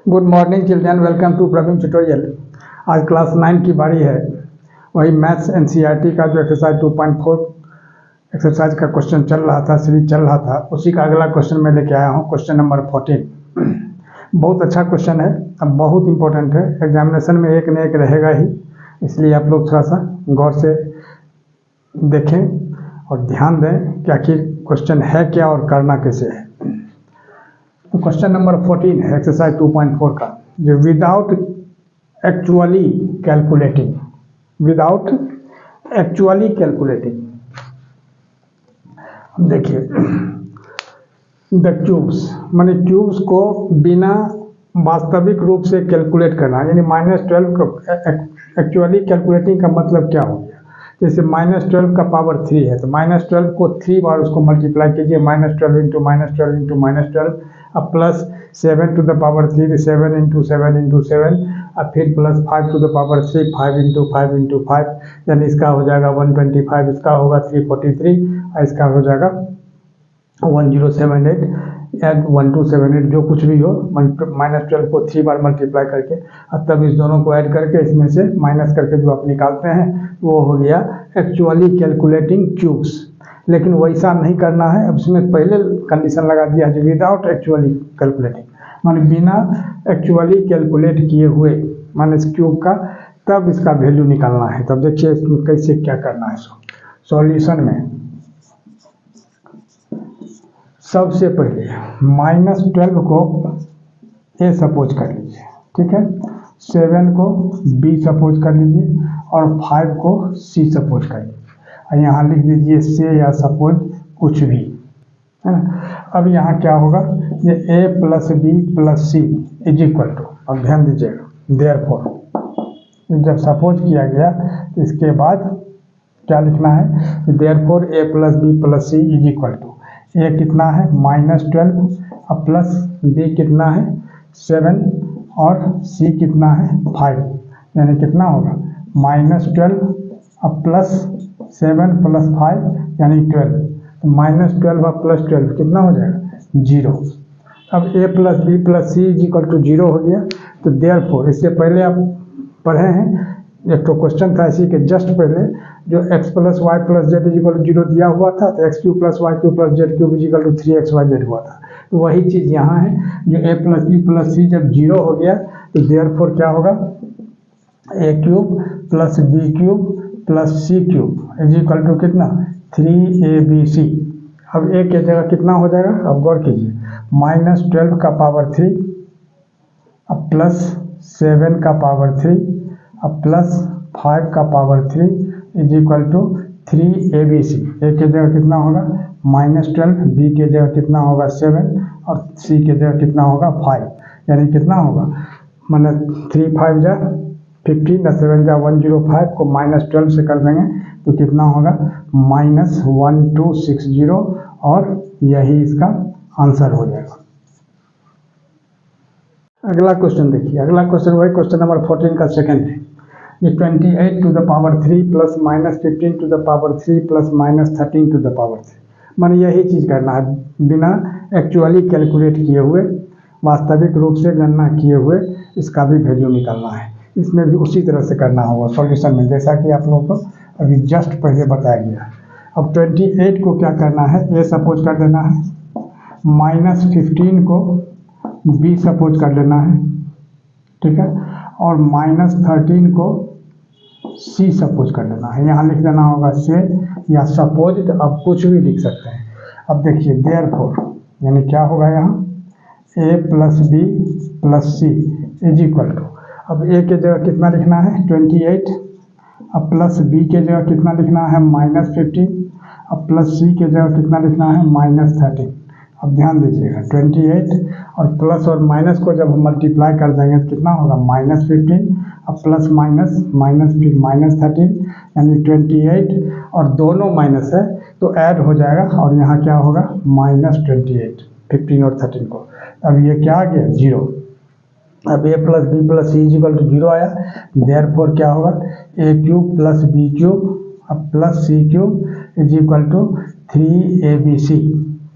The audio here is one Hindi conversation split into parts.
Good morning children, welcome to Praveen tutorial. आज क्लास 9 की बारी है। वही मैथ्स एनसीईआरटी का जो एक्सरसाइज 2.4 एक्सरसाइज का क्वेश्चन चल रहा था, सीरीज चल रहा था, उसी का अगला क्वेश्चन मैं लेके आया हूँ, क्वेश्चन नंबर 14। बहुत अच्छा क्वेश्चन है, अब बहुत इंपॉर्टेंट है, एग्जामिनेशन में एक न एक रहेगा ही, इसलिए आप लोग थोड़ा सा गौर से देखें और ध्यान दें कि आखिर क्वेश्चन है क्या और करना कैसे है। तो क्वेश्चन नंबर 14 है एक्सरसाइज 2.4 का, जो विदाउट एक्चुअली कैलकुलेटिंग देखिए द क्यूब्स माने क्यूब्स को बिना वास्तविक रूप से कैलकुलेट करना, यानी -12 का एक्चुअली कैलकुलेटिंग का मतलब क्या हो गया। जैसे -12 का पावर 3 है तो -12 को 3 बार उसको मल्टीप्लाई कीजिए, -12 इंटू -12 इंटू -12, अब plus 7 to the power 3 7 into 7 into 7, अब फिर plus 5 to the power 3 5 into 5 into 5, यानी इसका हो जाएगा 125, इसका होगा 343 और इसका हो जाएगा 1078 या 1278, जो कुछ भी हो, -12 को 3 बार मल्टीप्लाई करके, अब तब इस दोनों को ऐड करके इसमें से माइनस करके जो आप निकालते हैं वो हो गया एक्चुअली कैलकुलेटिंग क्यूब्स। लेकिन वैसा नहीं करना है, अब इसमें पहले कंडीशन लगा दिया है विदाउट एक्चुअली कैलकुलेटिंग, माने बिना एक्चुअली कैलकुलेट किए हुए माने इस क्यूब का, तब इसका वैल्यू निकालना है। तब देखिए इसमें कैसे क्या करना है। सॉल्यूशन में सबसे पहले -12 को ए सपोज कर लीजिए, ठीक है, 7 को बी सपोज कर लीजिए और 5 को सी सपोज कर लीजिए, और यहाँ लिख दीजिए से या सपोज कुछ भी, है ना। अब यहाँ क्या होगा, ये a plus B plus C is equal to, अब ध्यान दीजिएगा, देयरफॉर जब सपोज किया गया तो इसके बाद क्या लिखना है, therefore a plus B plus C is equal to, A कितना है -12 और प्लस बी कितना है 7 और सी कितना है 5, यानी कितना होगा -12 और प्लस 7 प्लस 5 यानी 12, तो -12 और प्लस 12 कितना हो जाएगा 0। अब a plus B plus C is equal to 0 हो गया। तो देयरफॉर इससे पहले आप पढ़े हैं, एक तो क्वेश्चन था इसी के जस्ट पहले, जो x plus Y plus Z is equal to 0 दिया हुआ था, तो x cube plus Y cube plus Z cube is equal to 3xyz हुआ था। तो वही चीज़ यहाँ है, जो a plus B plus C जब 0 हो गया तो देयरफॉर क्या होगा, a cube plus B cube plus C cube is equal to कितना 3abc। अब a की जगह कितना हो जाएगा, अब गौर कीजिए, -12 का पावर 3 अब प्लस 7 का पावर 3 अब प्लस 5 का power 3 is equal to 3abc। a की जगह कितना होगा -12, b की जगह कितना होगा 7 और c की जगह कितना होगा 5, यानी कितना होगा, माने 3 5 जा 15 और 7 जा 105 को -12 से कर देंगे तो कितना होगा -1260, और यही इसका आंसर हो जाएगा। अगला क्वेश्चन देखिए, अगला क्वेश्चन वही क्वेश्चन नंबर 14 का सेकंड है। ये 28 to the power 3 plus -15 to the power 3 plus -13 to the power 3, माने यही चीज़ करना है, बिना एक्चुअली कैलकुलेट किए हुए, वास्तविक रूप से गणना किए हुए इसका भी वैल्यू निकालना है। इसमें भी उसी तरह से करना होगा सॉल्यूशन में, जैसा कि आप लोगों को अभी जस्ट पहले बताया गया। अब 28 को क्या करना है, ए सपोज कर देना है, -15 को बी सपोज कर लेना है, ठीक है, और -13 को सी सपोज कर लेना है। यहाँ लिख देना होगा से या सपोज, तो अब कुछ भी लिख सकते हैं। अब देखिए देयरफॉर यानी क्या होगा, यहाँ a plus B plus C is equal to, अब a के जगह कितना लिखना है 28, अब प्लस b के जगह कितना लिखना है -15, अब प्लस c के जगह कितना लिखना है -13। अब ध्यान दीजिएगा 28 और प्लस और माइनस को जब हम मल्टीप्लाई कर देंगे तो कितना होगा -15, अब प्लस माइनस फिर -13, यानी 28 और दोनों माइनस है तो ऐड हो जाएगा, और यहाँ क्या होगा -28 15 और 13 को। अब ये क्या आ गया 0। अब a plus B plus C is equal to 0 आया, देयरफॉर क्या होगा a cube plus B cube अब plus C cube is equal to 3abc।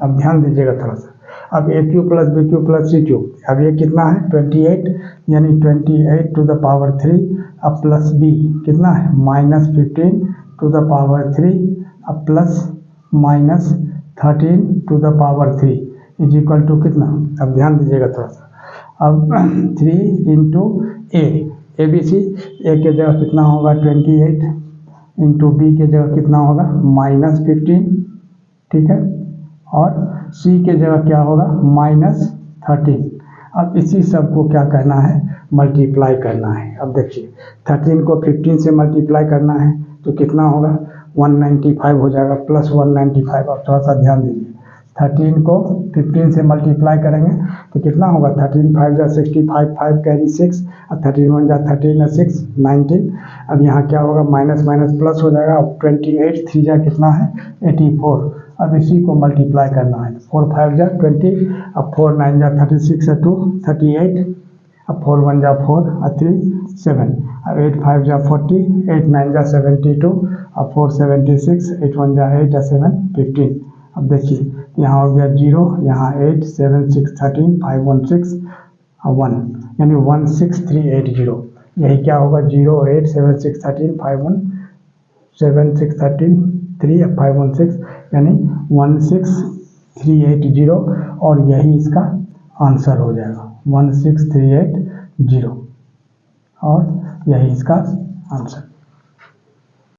अब ध्यान दीजिएगा थोड़ा सा, अब A cube plus B cube plus C cube, अब ये कितना है 28, यानी 28 टू द पावर 3, अब प्लस बी कितना है -15 टू द पावर 3, अब plus -13 to the power 3 is equal to कितना, अब ध्यान दीजिएगा थोड़ा सा, अब 3 इंटू ए बी सी, ए के जगह कितना होगा 28 इंटू बी के जगह कितना होगा -15, ठीक है, और सी के जगह क्या होगा -13। अब इसी सब को क्या करना है, मल्टीप्लाई करना है। अब देखिए 13 को 15 से मल्टीप्लाई करना है तो कितना होगा 195 हो जाएगा, प्लस 195। अब थोड़ा सा ध्यान दीजिए, 13 को 15 से मल्टीप्लाई करेंगे तो कितना होगा 13 5 जा 65, 5 कैरी 6, और 13 1 जा 13 6 19। अब यहाँ क्या होगा माइनस माइनस प्लस हो जाएगा। अब 28 3 जा कितना है 84। अब इसी को मल्टीप्लाई करना है, 4 5 जा 20, अब 4 9 जा 36 है 2 38, अब 4 1 जा 4 और 3 7, अब 8 5 जा 40, 8 9 जा 72, अब 4 76, 8 1 जा 8 और 7 15। अब देखिए यहाँ हो गया 0, यहाँ 8 7 6 13 5 1 6 1, यानी 16380। यही क्या होगा 0 8 7 6 13 5 1 7 6 13 3 5 1 6, यानी 16380, और यही इसका आंसर हो जाएगा 16380, और यही इसका आंसर।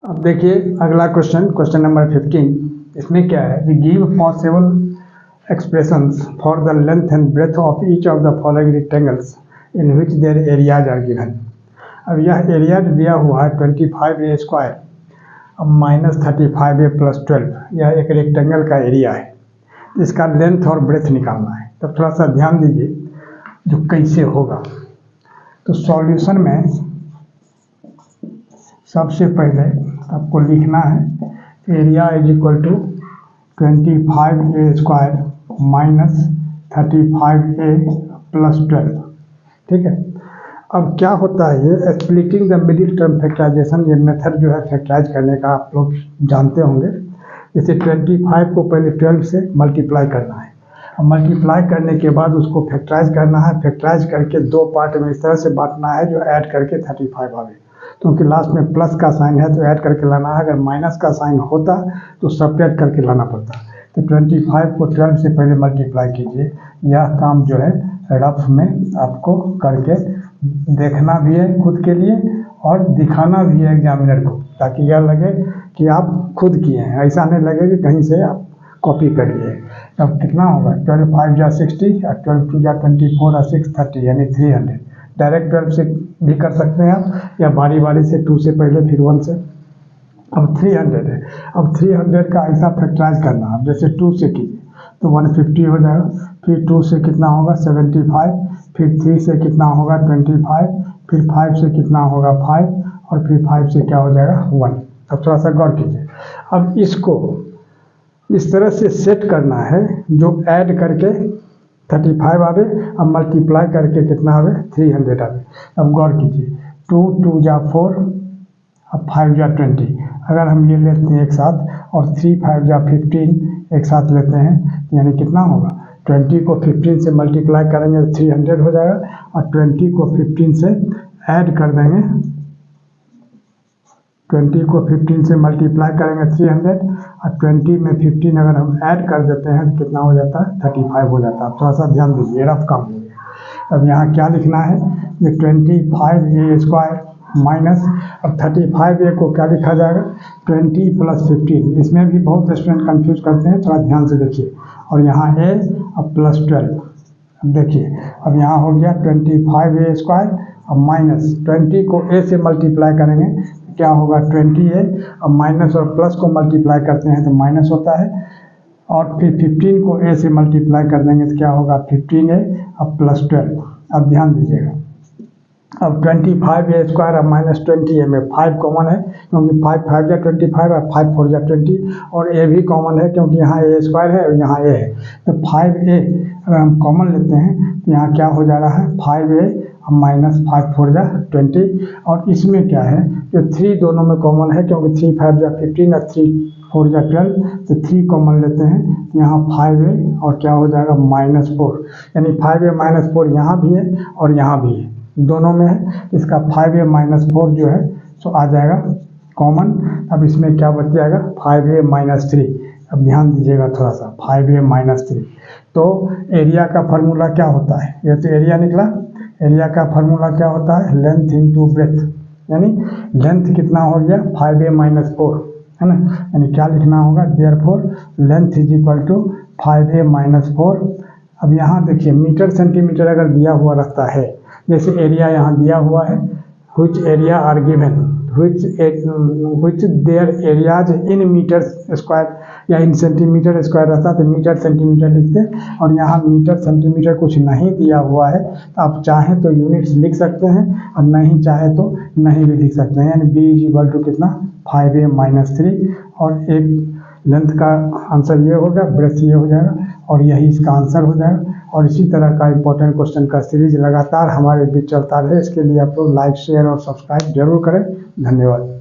अब देखिए अगला क्वेश्चन, क्वेश्चन नंबर 15। इसमें क्या है, we give possible expressions for the length and breadth of each of the following rectangles in which their areas are given. अब यह एरिया दिया हुआ है 25a स्क्वायर, अब -35a + 12, यह एक रेक्टेंगल का एरिया है, इसका लेंथ और ब्रेथ निकालना है। तो थोड़ा सा ध्यान दीजिए जो कैसे होगा। तो सॉल्यूशन में सबसे पहले आपको लिखना है area is equal to 25a square -35a + 12, ठीक है। अब क्या होता है ये splitting the middle term factorization, ये मेथड जो है फैक्टराइज करने का आप लोग जानते होंगे। जैसे 25 को पहले 12 से मल्टीप्लाई करना है, अब मल्टीप्लाई करने के बाद उसको फैक्टराइज करना है, फैक्टराइज करके दो पार्ट में इस तरह से बांटना है जो ऐड करके 35 आवे, क्योंकि लास्ट में प्लस का साइन है तो ऐड करके लाना है, अगर माइनस का साइन होता तो सब्ट्रैक्ट करके लाना पड़ता। तो 25 को 12 से पहले मल्टीप्लाई कीजिए। यह काम जो है रफ में आपको करके देखना भी है खुद के लिए और दिखाना भी है एग्जामिनर को, ताकि यह लगे कि आप खुद किए हैं, ऐसा नहीं लगे कि कहीं से आप कॉपी कर लिए। अब कितना होगा 12 5 जा 60 और 12 2 जा 24 और 6 30, यानी 300। डायरेक्ट 12 से भी कर सकते हैं आप, या बारी बारी से 2 से पहले फिर 1 से। अब 300 है, अब 300 का ऐसा फैक्टराइज करना। अब जैसे 2 से कीजिए तो 150 हो जाएगा, फिर 2 से कितना होगा 75, फिर 3 से कितना होगा 25, फिर 5 से कितना होगा 5, और फिर 5 से क्या हो जाएगा 1। अब थोड़ा सा गौर कीजिए। अब इसको इस तरह से सेट करना है जो ऐड करके 35 आवे, अब मल्टीप्लाई करके कितना आवे 300 आवे। अब गौर कीजिए 2 2 जा 4, अब 5 जा 20, अगर हम ये लेते हैं एक साथ, और 3 5 जा 15 एक साथ लेते हैं, यानी कितना होगा 20 को 15 से मल्टीप्लाई करेंगे तो 300 हो जाएगा, और 20 को 15 से ऐड कर देंगे, 20 को 15 से मल्टीप्लाई करेंगे 300, और 20 में 15 अगर हम ऐड कर देते हैं तो कितना हो जाता है 35 हो जाता है। थोड़ा सा ध्यान दीजिए, रफ काम हो गया। अब यहाँ क्या लिखना है, ये 25a स्क्वायर माइनस, अब 35a को क्या लिखा जाएगा 20 + 15। इसमें भी बहुत स्टूडेंट कंफ्यूज करते हैं, थोड़ा ध्यान से देखिए। और यहाँ a अब +12, अब देखिए अब यहाँ हो गया 25a स्क्वायर, अब माइनस 20 को a से मल्टीप्लाई करेंगे क्या होगा 20a, अब माइनस और प्लस को मल्टीप्लाई करते हैं तो माइनस होता है, और फिर 15 को a से मल्टीप्लाई कर देंगे तो क्या होगा 15a, अब +12। अब ध्यान दीजिएगा, अब 25a स्क्वायर अब -20a में 5 कॉमन है, क्योंकि 5 5 जा 25 और 5 4 जा 20, और a भी कॉमन है क्योंकि यहाँ a स्क्वायर है और यहाँ a है। तो 5a अगर हम कॉमन लेते हैं तो यहाँ क्या हो जा रहा है 5a, अब -5 4 जा 20, और इसमें क्या है जो 3 दोनों में कॉमन है, क्योंकि 3 5 जा 15 और 3 4 या 12, तो 3 कॉमन लेते हैं, यहाँ 5a और क्या हो जाएगा -4, यानी 5a - 4 यहाँ भी है और यहाँ भी है, दोनों में है। इसका 5a - 4 जो है सो आ जाएगा कॉमन। अब इसमें क्या बच जाएगा 5a - 3। अब ध्यान दीजिएगा थोड़ा सा, 5a - 3, तो एरिया का फार्मूला क्या होता है, ये तो एरिया निकला। एरिया का फार्मूला क्या होता है, लेंथ इंटू ब्रेथ, यानी लेंथ कितना हो गया 5a - 4, है ना, यानी क्या लिखना होगा, therefore length is equal to 5a - 4। अब यहाँ देखिए मीटर सेंटीमीटर अगर दिया हुआ रहता है, जैसे एरिया यहाँ दिया हुआ है, which area are given, which their areas in metre square या इन सेंटीमीटर स्क्वायर रहता तो मीटर सेंटीमीटर लिखते, और यहाँ मीटर सेंटीमीटर कुछ नहीं दिया हुआ है, तो आप चाहें तो यूनिट्स लिख सकते हैं और नहीं चाहे तो नहीं भी लिख सकते हैं, यानी b इज इक्वल टू कितना 5a - 3, और एक लेंथ का आंसर ये होगा, ब्रेथ ये हो जाएगा, और यही इसका आंसर हो जाएगा। और इसी तरह का इंपॉर्टेंट क्वेश्चन का सीरीज लगातार हमारे बीच चलता रहे, इसके लिए आप लोग लाइक शेयर और सब्सक्राइब जरूर करें। धन्यवाद।